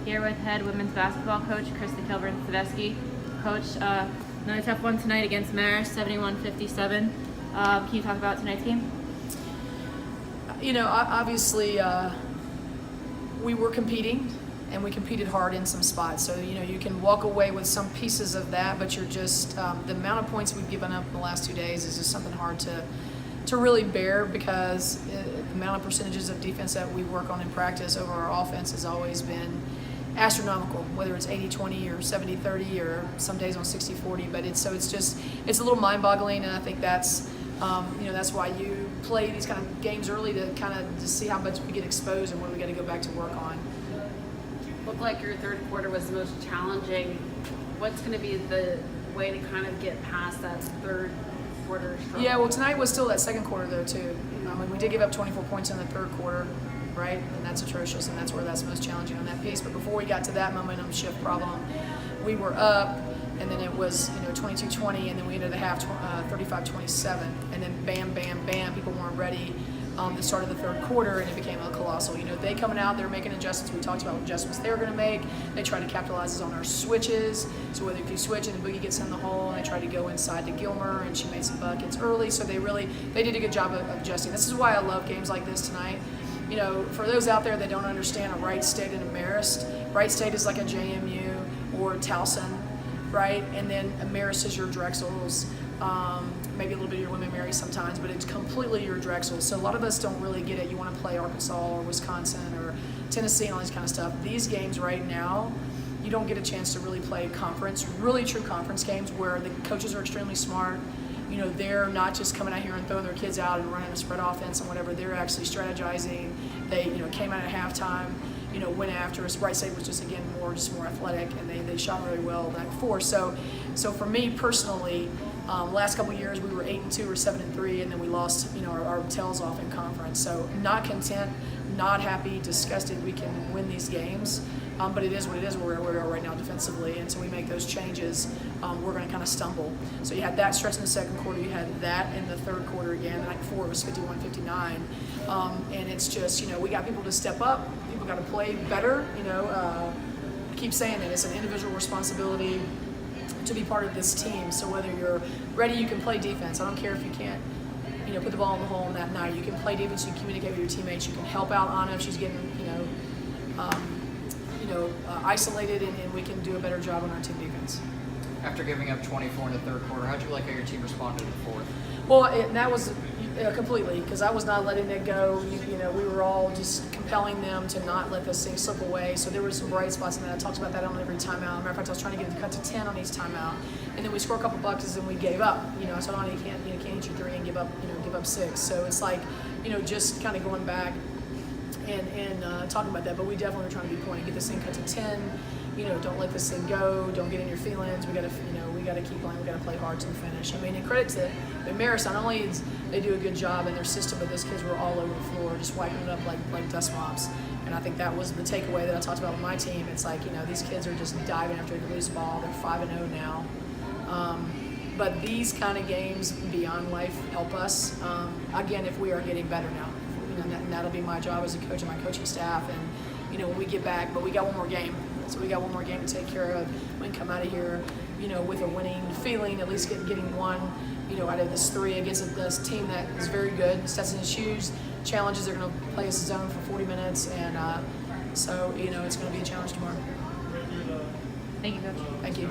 Here with head women's basketball coach Krista Kilburn-Steveskey. Coach, another tough one tonight against Marist, 71-57. Can you talk about tonight's game? You know, obviously we were competing, and we competed hard in some spots. So, you know, you can walk away with some pieces of that, but you're just, the amount of points we've given up in the last 2 days is just something hard to really bear, because the amount of percentages of defense that we work on in practice over our offense has always been astronomical, whether it's 80-20 or 70-30 or some days on 60-40. But it's a little mind-boggling, and I think that's you know, that's why you play these kind of games early, to see how much we get exposed and what we got to go back to work on. Looked like your third quarter was the most challenging. What's going to be the way to kind of get past that third quarter struggle? Yeah, well, tonight was still that second quarter though too. We did give up 24 points in the third quarter, right? And that's atrocious, and that's where that's most challenging on that piece. But before we got to that momentum shift problem, we were up, and then it was 22-20, and then we ended the half 35-27, and then bam, bam, bam, people weren't ready. The start of the third quarter, and it became a colossal. They coming out, they're making adjustments. We talked about what adjustments they were going to make. They tried to capitalize on our switches. So whether if you switch and the Boogie gets in the hole, and they tried to go inside to Gilmer, and she made some buckets early. So they did a good job of adjusting. This is why I love games like this tonight. You know, for those out there that don't understand a Wright State and a Marist, Wright State is like a JMU or Towson, right? And then a Marist is your Drexels. Maybe a little bit of your women Mary sometimes, but it's completely your Drexel. So a lot of us don't really get it. You want to play Arkansas or Wisconsin or Tennessee and all this kind of stuff. These games right now, you don't get a chance to really play conference, really true conference games where the coaches are extremely smart. You know, they're not just coming out here and throwing their kids out and running a spread offense and whatever. They're actually strategizing. They, came out at halftime, went after us. Wright State was just more athletic, and they shot really well the night before. So for me personally, last couple of years we were 8-2 or 7-3, and then we lost our tails off in conference. So not content, not happy, disgusted we can win these games, but it is what it is where we are right now defensively. And so we make those changes, we're going to kind of stumble. So you had that stretch in the second quarter, you had that in the third quarter again. The night before it was 51-59, and it's just we got people to step up. People got to play better. I keep saying it. It's an individual responsibility to be part of this team. So whether you're ready, you can play defense. I don't care if you can't, put the ball in the hole on that night. You can play defense. You can communicate with your teammates. You can help out Anna if she's getting, isolated, and we can do a better job on our team defense. After giving up 24 in the third quarter, how'd you like how your team responded in the fourth? Well, that was completely, because I was not letting it go. We were all just compelling them to not let this thing slip away. So there were some bright spots in that. I talked about that on every timeout. As a matter of fact, I was trying to get it cut to 10 on each timeout, and then we score a couple buckets, and we gave up. So you can't hit your three and give up 6. So it's like, just kind of going back and talking about that. But we definitely were trying to be pointed, get this thing cut to 10. Don't let this thing go. Don't get in your feelings. We got to keep playing. We got to play hard to the finish. And credit to Marist. Not only they do a good job in their system, but those kids were all over the floor, just wiping it up like dust mops. And I think that was the takeaway that I talked about with my team. It's like these kids are just diving after the loose ball. They're 5-0 now. But these kind of games beyond life help us. Again, if we are getting better now, and that'll be my job as a coach and my coaching staff. And when we get back, but we got one more game. So we got one more game to take care of. We can come out of here, with a winning feeling, at least getting one, out of this 3 against this team that is very good. Stetson's huge challenges. They're going to play us zone for 40 minutes, and so it's going to be a challenge tomorrow. Thank you, Coach. Thank you.